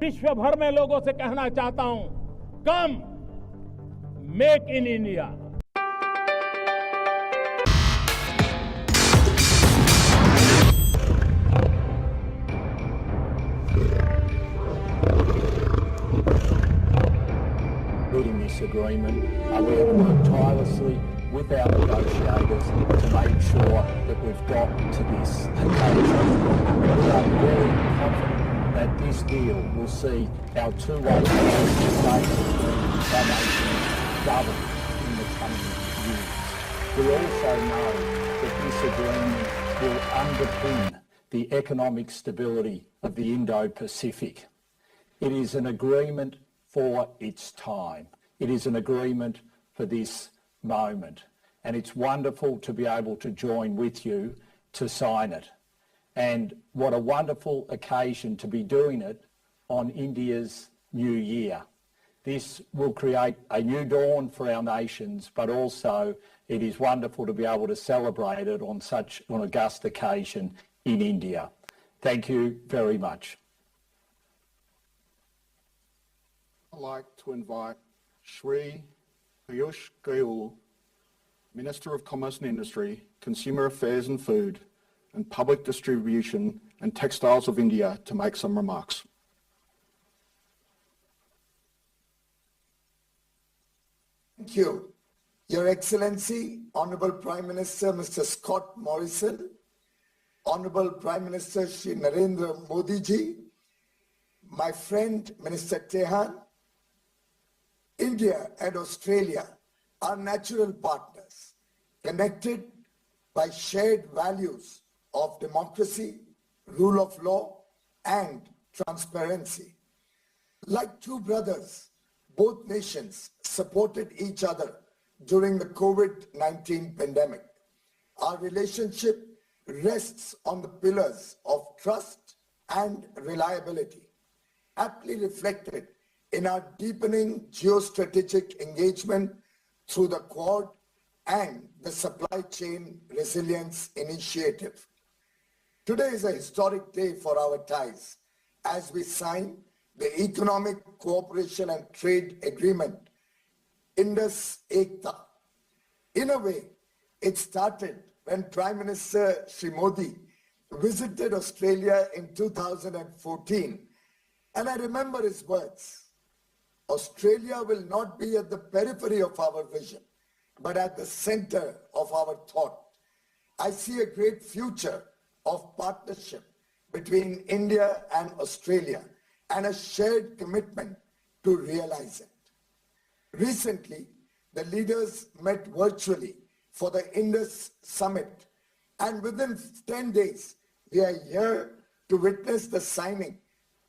विश्व भर में लोगों से कहना चाहता हूं, कम make in India. In this agreement, we have worked tirelessly with our negotiators to make sure that we've got to this occasion. We are very confident that this deal will see our two-way relationship between our nations double in the coming years. We also know that this agreement will underpin the economic stability of the Indo-Pacific. It is an agreement for its time. It is an agreement for this moment. And it's wonderful to be able to join with you to sign it. And what a wonderful occasion to be doing it on India's new year. This will create a new dawn for our nations, but also it is wonderful to be able to celebrate it on such an august occasion in India. Thank you very much. I'd like to invite Shri Piyush Goyal, Minister of Commerce and Industry, Consumer Affairs and Food, and Public Distribution and Textiles of India to make some remarks. Thank you. Your Excellency, Honourable Prime Minister Mr. Scott Morrison, Honourable Prime Minister Shri Narendra Modi ji, my friend Minister Tehan, India and Australia are natural partners, connected by shared values of democracy, rule of law, and transparency. Like two brothers, both nations supported each other during the COVID-19 pandemic. Our relationship rests on the pillars of trust and reliability, aptly reflected in our deepening geostrategic engagement through the Quad and the Supply Chain Resilience Initiative. Today is a historic day for our ties as we sign the Economic Cooperation and Trade Agreement, Indus Ekta. In a way, it started when Prime Minister Shri Modi visited Australia in 2014, and I remember his words. Australia will not be at the periphery of our vision, but at the center of our thought. I see a great future of partnership between India and Australia and a shared commitment to realize it. Recently, the leaders met virtually for the Indus Summit, and within 10 days, we are here to witness the signing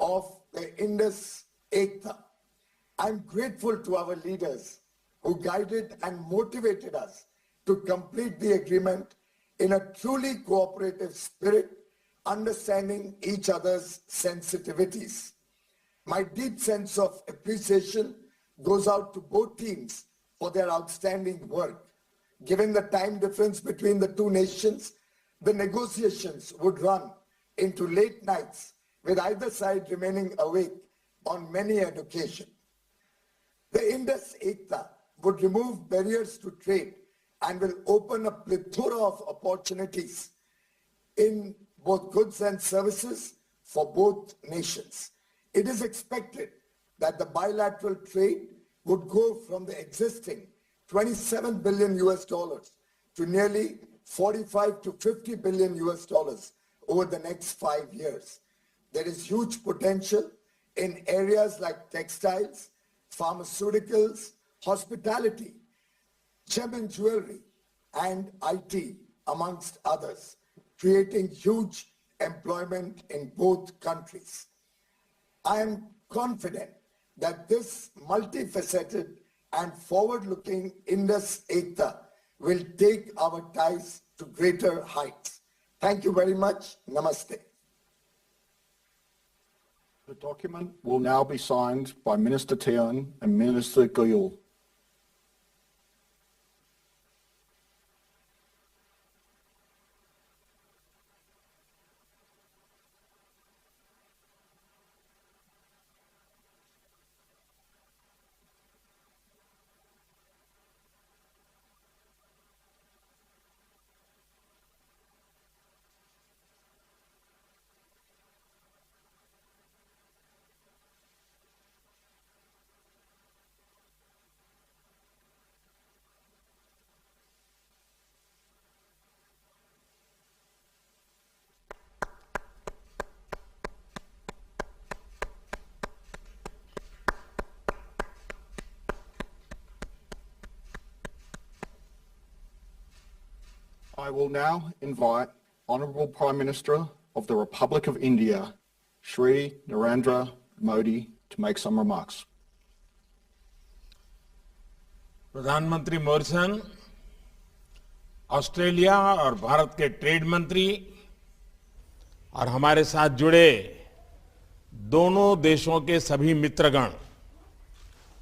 of the Indus Ekta. I'm grateful to our leaders who guided and motivated us to complete the agreement in a truly cooperative spirit, understanding each other's sensitivities. My deep sense of appreciation goes out to both teams for their outstanding work. Given the time difference between the two nations, the negotiations would run into late nights, with either side remaining awake on many an occasion. The Indus Ekta would remove barriers to trade and will open a plethora of opportunities in both goods and services for both nations. It is expected that the bilateral trade would go from the existing 27 billion US dollars to nearly 45 to 50 billion US dollars over the next 5 years. There is huge potential in areas like textiles, pharmaceuticals, hospitality, gem and jewelry, and IT, amongst others, creating huge employment in both countries. I am confident that this multifaceted and forward-looking Indus Ekta will take our ties to greater heights. Thank you very much. Namaste. The document will now be signed by Minister Tehan and Minister Goyal. I will now invite Honourable Prime Minister of the Republic of India, Shri Narendra Modi, to make some remarks. प्रधानमंत्री Morrison, Australia और भारत के trade मंत्री और हमारे साथ जुड़े दोनों देशों के सभी मित्रगण,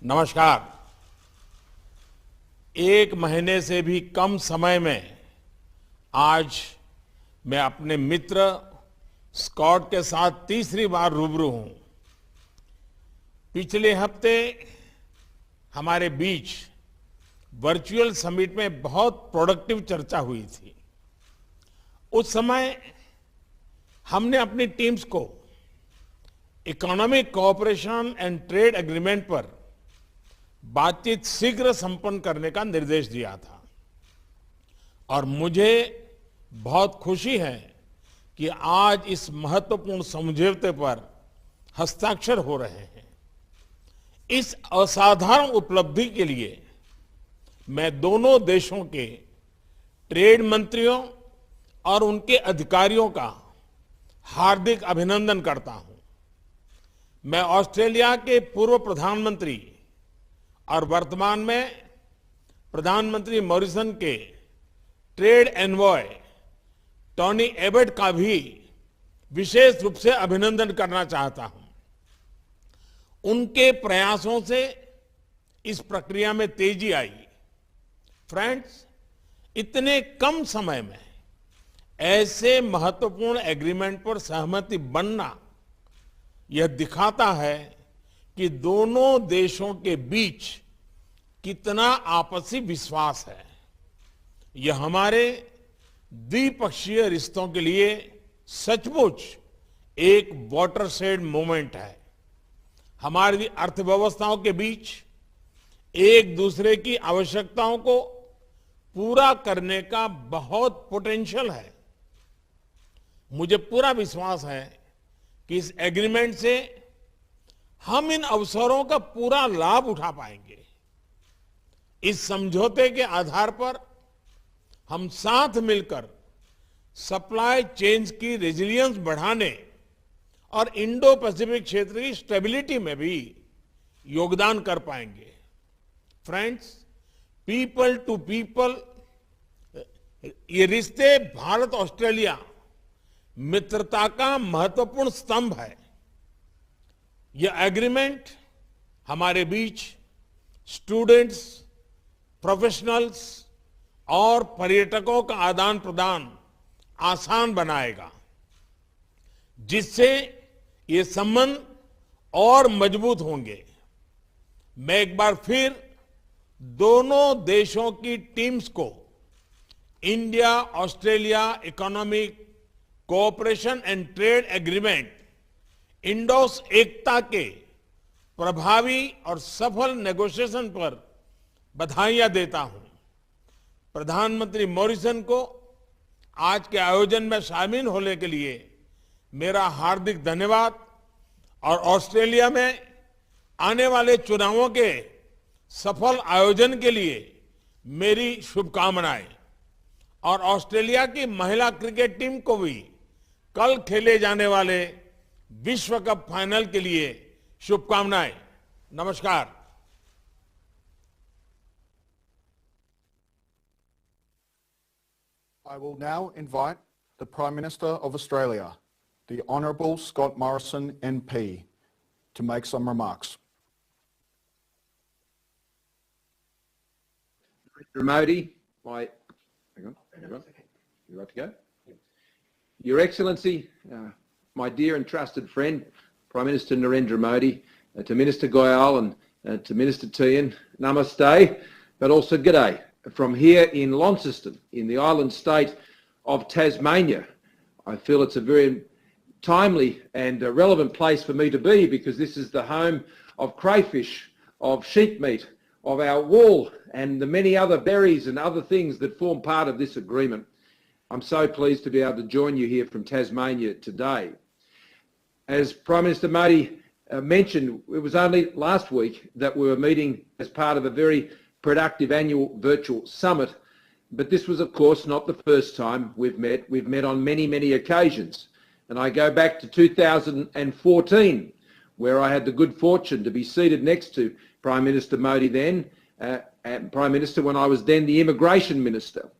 नमस्कार। एक महीने से भी कम समय में आज मैं अपने मित्र स्कॉट के साथ तीसरी बार रूबरू हूं। पिछले हफ्ते हमारे बीच वर्चुअल समिट में बहुत प्रोडक्टिव चर्चा हुई थी। उस समय हमने अपनी टीम्स को economic cooperation and trade agreement पर बातचीत शीघ्र संपन्न करने का निर्देश दिया था और मुझे बहुत खुशी है कि आज इस महत्वपूर्ण समझौते पर हस्ताक्षर हो रहे हैं। इस असाधारण उपलब्धि के लिए मैं दोनों देशों के ट्रेड मंत्रियों और उनके अधिकारियों का हार्दिक अभिनंदन करता हूं। मैं ऑस्ट्रेलिया के पूर्व प्रधानमंत्री और वर्तमान में प्रधानमंत्री मॉरिसन के ट्रेड एनवॉय टोनी एबट का भी विशेष रूप से अभिनंदन करना चाहता हूं। उनके प्रयासों से इस प्रक्रिया में तेजी आई। फ्रेंड्स, इतने कम समय में ऐसे महत्वपूर्ण एग्रीमेंट पर सहमति बनना यह दिखाता है कि दोनों देशों के बीच कितना आपसी विश्वास है। यह हमारे द्विपक्षीय रिश्तों के लिए सचमुच एक वाटरशेड मोमेंट है। हमारी अर्थव्यवस्थाओं के बीच एक दूसरे की आवश्यकताओं को पूरा करने का बहुत पोटेंशियल है। मुझे पूरा विश्वास है कि इस एग्रीमेंट से हम इन अवसरों का पूरा लाभ उठा पाएंगे। इस समझौते के आधार पर हम साथ मिलकर सप्लाई चेन्स की रेजिलियंस बढ़ाने और इंडो पैसिफिक क्षेत्र की स्टेबिलिटी में भी योगदान कर पाएंगे। फ्रेंड्स, पीपल टू पीपल ये रिश्ते भारत ऑस्ट्रेलिया मित्रता का महत्वपूर्ण स्तंभ है। यह एग्रीमेंट हमारे बीच स्टूडेंट्स, प्रोफेशनल्स और पर्यटकों का आदान प्रदान आसान बनाएगा, जिससे ये संबंध और मजबूत होंगे। मैं एक बार फिर दोनों देशों की टीम्स को India Australia economic cooperation and trade agreement Ind Aus ECTA के प्रभावी और सफल नेगोशिएशन पर बधाइयां देता हूं। प्रधानमंत्री मॉरिसन को आज के आयोजन में शामिल होने के लिए मेरा हार्दिक धन्यवाद और ऑस्ट्रेलिया में आने वाले चुनावों के सफल आयोजन के लिए मेरी शुभकामनाएं। और ऑस्ट्रेलिया की महिला क्रिकेट टीम को भी कल खेले जाने वाले विश्व कप फाइनल के लिए शुभकामनाएं। नमस्कार। I will now invite the Prime Minister of Australia, the Honourable Scott Morrison MP, to make some remarks. Modi, hang on, you right to go? Your Excellency, my dear and trusted friend, Prime Minister Narendra Modi, to Minister Goyal and to Minister Tian, namaste, but also g'day from here in Launceston, in the island state of Tasmania. I feel it's a very timely and relevant place for me to be because this is the home of crayfish, of sheep meat, of our wool and the many other berries and other things that form part of this agreement. I'm so pleased to be able to join you here from Tasmania today. As Prime Minister Modi mentioned, it was only last week that we were meeting as part of a very productive annual virtual summit But this was, of course, not the first time we've met. We've met on many, many occasions. And I go back to 2014, where I had the good fortune to be seated next to Prime Minister Modi then, Prime Minister when I was then the Immigration Minister.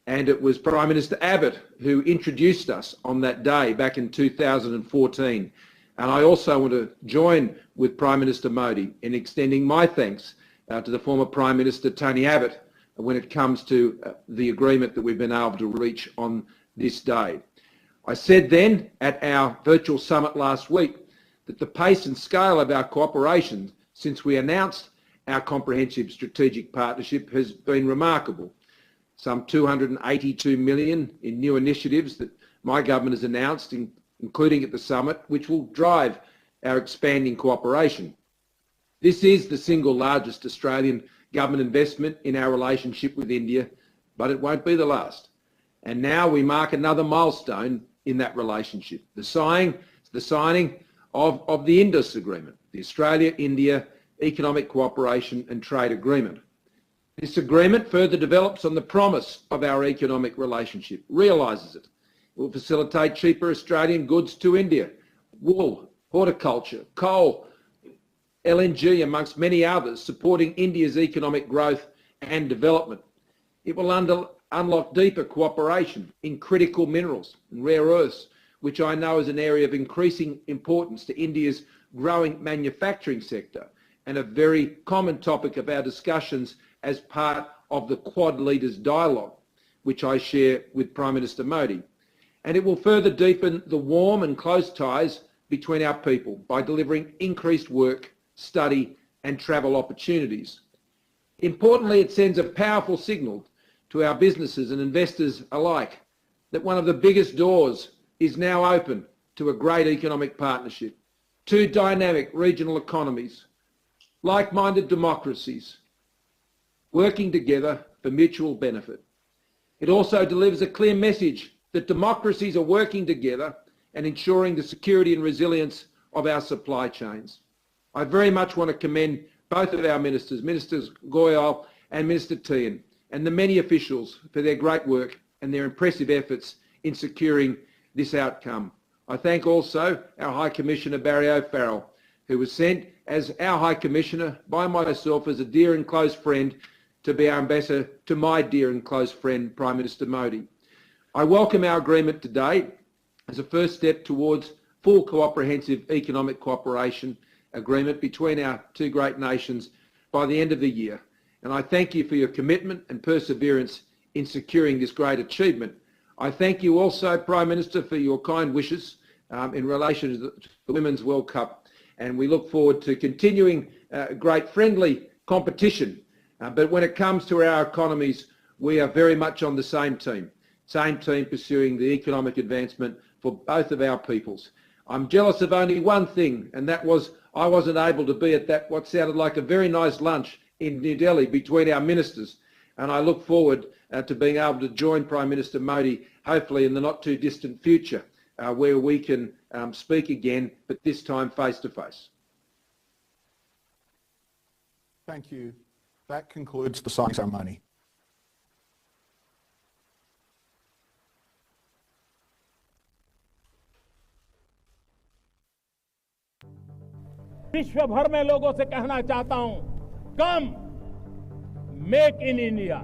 And it was Prime Minister Abbott who introduced us on that day back in 2014. And I also want to join with Prime Minister Modi in extending my thanks to the former Prime Minister Tony Abbott when it comes to the agreement that we've been able to reach on this day. I said then at our virtual summit last week that the pace and scale of our cooperation since we announced our comprehensive strategic partnership has been remarkable. Some 282 million in new initiatives that my government has announced, including at the summit, which will drive our expanding cooperation. This is the single largest Australian government investment in our relationship with India, but it won't be the last. And now we mark another milestone in that relationship, the signing of the INDIS agreement, the Australia-India Economic Cooperation and Trade Agreement. This agreement further develops on the promise of our economic relationship, realises it. It will facilitate cheaper Australian goods to India, wool, horticulture, coal, LNG, amongst many others, supporting India's economic growth and development. It will unlock deeper cooperation in critical minerals and rare earths, which I know is an area of increasing importance to India's growing manufacturing sector and a very common topic of our discussions as part of the Quad Leaders Dialogue, which I share with Prime Minister Modi. And it will further deepen the warm and close ties between our people by delivering increased work, study and travel opportunities. Importantly, it sends a powerful signal to our businesses and investors alike that one of the biggest doors is now open to a great economic partnership, two dynamic regional economies, like-minded democracies, working together for mutual benefit. It also delivers a clear message that democracies are working together and ensuring the security and resilience of our supply chains. I very much want to commend both of our ministers, Ministers Goyal and Minister Tehan, and the many officials for their great work and their impressive efforts in securing this outcome. I thank also our High Commissioner Barry O'Farrell, who was sent as our High Commissioner by myself as a dear and close friend to be our ambassador to my dear and close friend, Prime Minister Modi. I welcome our agreement today as a first step towards full comprehensive economic cooperation agreement between our two great nations by the end of the year. And I thank you for your commitment and perseverance in securing this great achievement. I thank you also, Prime Minister, for your kind wishes in relation to the Women's World Cup. And we look forward to continuing great friendly competition. But when it comes to our economies, we are very much on the same team pursuing the economic advancement for both of our peoples. I'm jealous of only one thing, and that was I wasn't able to be at that what sounded like a very nice lunch in New Delhi between our ministers. And I look forward to being able to join Prime Minister Modi, hopefully in the not too distant future, where we can speak again, but this time face to face. Thank you. That concludes the signing ceremony. विश्व भर में लोगों से कहना चाहता हूं, कम make in India.